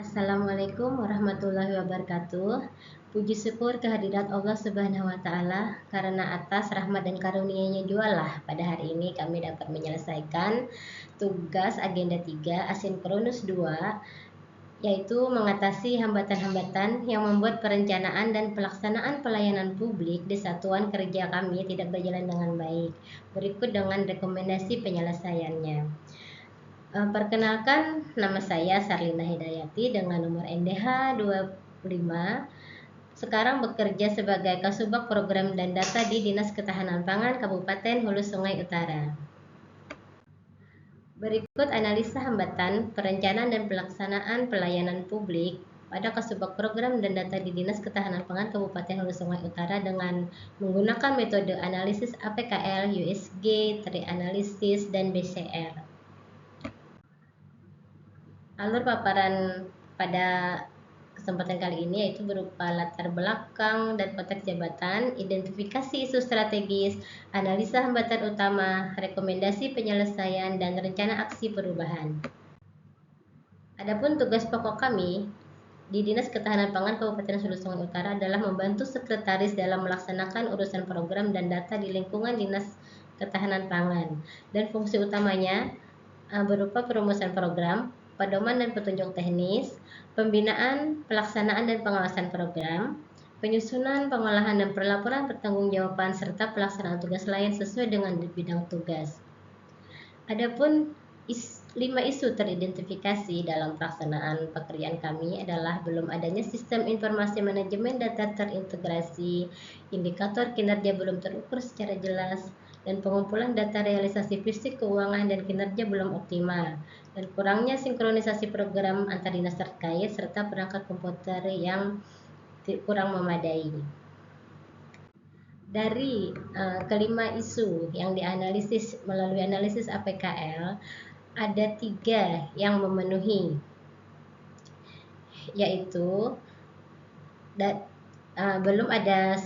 Assalamualaikum warahmatullahi wabarakatuh. Puji syukur kehadirat Allah Subhanahu wa Ta'ala, karena atas rahmat dan karunia-Nya jualah pada hari ini kami dapat menyelesaikan tugas agenda 3 asinkronus 2, yaitu mengatasi hambatan-hambatan yang membuat perencanaan dan pelaksanaan pelayanan publik di satuan kerja kami tidak berjalan dengan baik. Berikut dengan rekomendasi penyelesaiannya. Perkenalkan, nama saya Sarlina Hidayati dengan nomor NDH 25. Sekarang bekerja sebagai Kasubag Program dan Data di Dinas Ketahanan Pangan Kabupaten Hulu Sungai Utara. Berikut analisa hambatan perencanaan dan pelaksanaan pelayanan publik pada Kasubag Program dan Data di Dinas Ketahanan Pangan Kabupaten Hulu Sungai Utara dengan menggunakan metode analisis APKL, USG, tree analisis, dan BCR. Alur paparan pada kesempatan kali ini yaitu berupa latar belakang dan konteks jabatan, identifikasi isu strategis, analisa hambatan utama, rekomendasi penyelesaian, dan rencana aksi perubahan. Adapun tugas pokok kami di Dinas Ketahanan Pangan Kabupaten Hulu Sungai Utara adalah membantu sekretaris dalam melaksanakan urusan program dan data di lingkungan Dinas Ketahanan Pangan, dan fungsi utamanya berupa perumusan program, pedoman dan petunjuk teknis, pembinaan, pelaksanaan dan pengawasan program, penyusunan, pengolahan dan pelaporan pertanggungjawaban serta pelaksanaan tugas lain sesuai dengan bidang tugas. Adapun 5 isu teridentifikasi dalam pelaksanaan pekerjaan kami adalah belum adanya sistem informasi manajemen data terintegrasi, indikator kinerja belum terukur secara jelas, dan pengumpulan data realisasi fisik keuangan dan kinerja belum optimal, dan kurangnya sinkronisasi program antar dinas terkait serta perangkat komputer yang kurang memadai. Dari kelima isu yang dianalisis melalui analisis APKL, ada 3 yang memenuhi, yaitu belum ada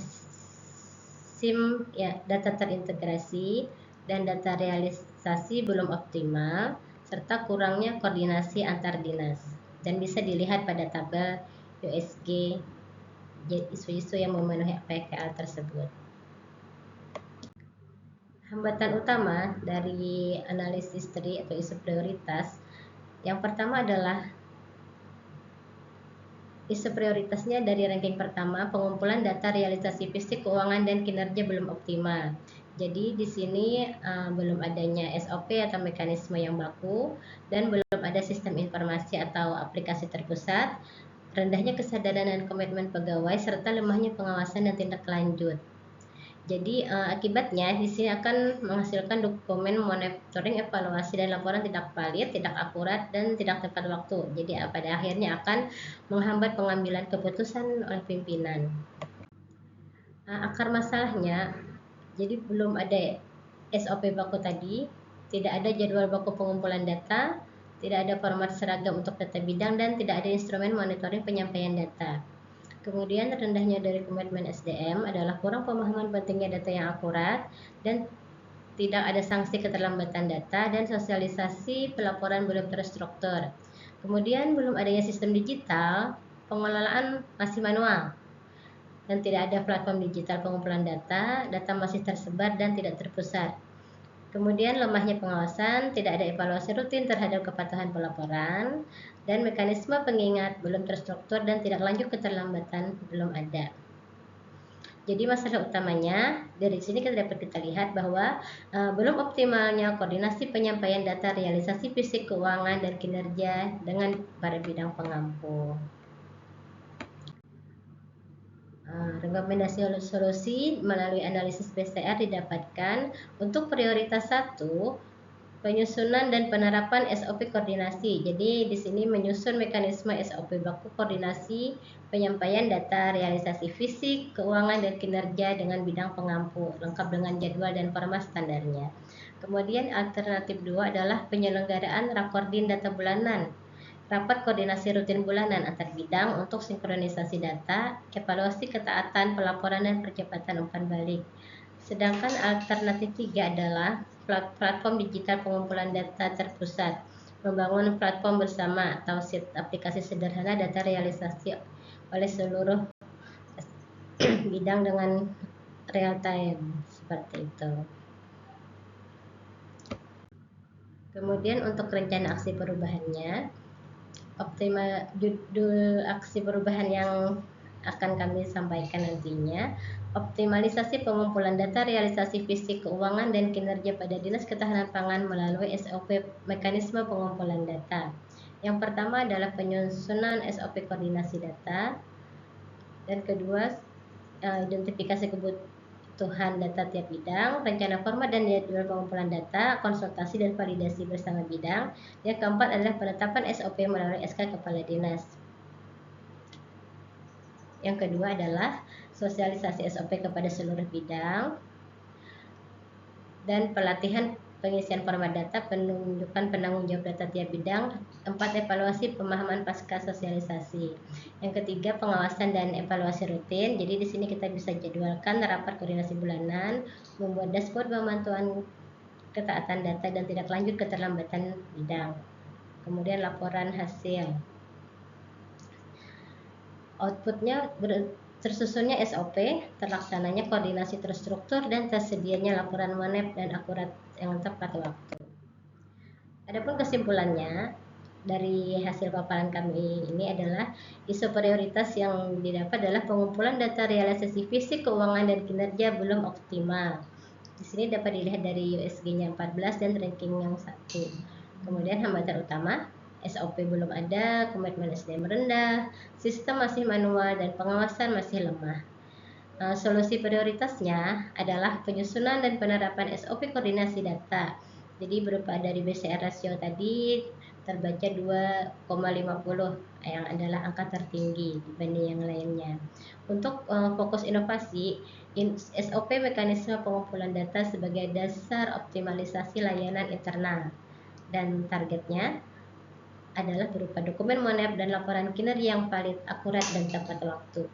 SIM ya, data terintegrasi, dan data realisasi belum optimal, serta kurangnya koordinasi antar dinas, dan bisa dilihat pada tabel USG isu-isu yang memenuhi APKL tersebut. Hambatan utama dari analisis tadi atau isu prioritas, yang pertama adalah isu prioritasnya dari ranking pertama, pengumpulan data realisasi fisik keuangan dan kinerja belum optimal. Jadi di sini belum adanya SOP atau mekanisme yang baku, dan belum ada sistem informasi atau aplikasi terpusat, rendahnya kesadaran dan komitmen pegawai, serta lemahnya pengawasan dan tindak lanjut. Jadi akibatnya di sini akan menghasilkan dokumen monitoring, evaluasi, dan laporan tidak valid, tidak akurat, dan tidak tepat waktu. Jadi pada akhirnya akan menghambat pengambilan keputusan oleh pimpinan. Akar masalahnya, jadi belum ada SOP baku tadi, tidak ada jadwal baku pengumpulan data, tidak ada format seragam untuk data bidang, dan tidak ada instrumen monitoring penyampaian data. Kemudian rendahnya dari komitmen SDM adalah kurang pemahaman pentingnya data yang akurat, dan tidak ada sanksi keterlambatan data, dan sosialisasi pelaporan belum terstruktur. Kemudian belum adanya sistem digital, pengelolaan masih manual, dan tidak ada platform digital pengumpulan data, data masih tersebar dan tidak terpusat. Kemudian lemahnya pengawasan, tidak ada evaluasi rutin terhadap kepatuhan pelaporan, dan mekanisme pengingat belum terstruktur dan tidak lanjut keterlambatan belum ada. Jadi masalah utamanya dari sini dapat kita lihat bahwa belum optimalnya koordinasi penyampaian data realisasi fisik keuangan dan kinerja dengan para bidang pengampu. Rekomendasi solusi melalui analisis PCR didapatkan untuk prioritas 1, penyusunan dan penerapan SOP koordinasi. Jadi di sini menyusun mekanisme SOP baku koordinasi penyampaian data realisasi fisik, keuangan, dan kinerja dengan bidang pengampu, lengkap dengan jadwal dan format standarnya. Kemudian alternatif 2 adalah penyelenggaraan rakordin data bulanan, rapat koordinasi rutin bulanan antar bidang untuk sinkronisasi data, evaluasi ketaatan pelaporan dan percepatan umpan balik. Sedangkan alternatif 3 adalah platform digital pengumpulan data terpusat membangun platform bersama atau set aplikasi sederhana data realisasi oleh seluruh bidang dengan real time seperti itu. Kemudian untuk rencana aksi perubahannya, judul aksi perubahan yang akan kami sampaikan nantinya, optimalisasi pengumpulan data realisasi fisik keuangan dan kinerja pada Dinas Ketahanan Pangan melalui SOP mekanisme pengumpulan data. Yang pertama adalah penyusunan SOP koordinasi data, dan kedua identifikasi kebutuhan data tiap bidang, rencana format dan jadwal pengumpulan data, konsultasi dan validasi bersama bidang. Yang keempat adalah penetapan SOP melalui SK Kepala Dinas. Yang kedua adalah sosialisasi SOP kepada seluruh bidang dan pelatihan pengisian format data, penunjukan penanggung jawab data tiap bidang. 4. Evaluasi pemahaman pasca sosialisasi. Yang ketiga, pengawasan dan evaluasi rutin. Jadi di sini kita bisa jadwalkan rapat koordinasi bulanan, membuat dashboard pemantauan ketaatan data dan tidak lanjut keterlambatan bidang. Kemudian laporan hasil. Outputnya tersusunnya SOP, terlaksananya koordinasi terstruktur, dan tersedianya laporan monep dan akurat yang tepat waktu. Adapun kesimpulannya dari hasil paparan kami ini adalah isu prioritas yang didapat adalah pengumpulan data realisasi fisik keuangan dan kinerja belum optimal. Di sini dapat dilihat dari USG-nya 14 dan ranking yang 1. Kemudian hambatan utama, SOP belum ada, komitmen SDM rendah, sistem masih manual, dan pengawasan masih lemah. Solusi prioritasnya adalah penyusunan dan penerapan SOP koordinasi data. Jadi berupa dari BCR rasio tadi terbaca 2,50 yang adalah angka tertinggi dibanding yang lainnya. Untuk fokus inovasi, SOP mekanisme pengumpulan data sebagai dasar optimalisasi layanan internal, dan targetnya adalah berupa dokumen monep dan laporan kinerja yang valid, akurat, dan tepat waktu.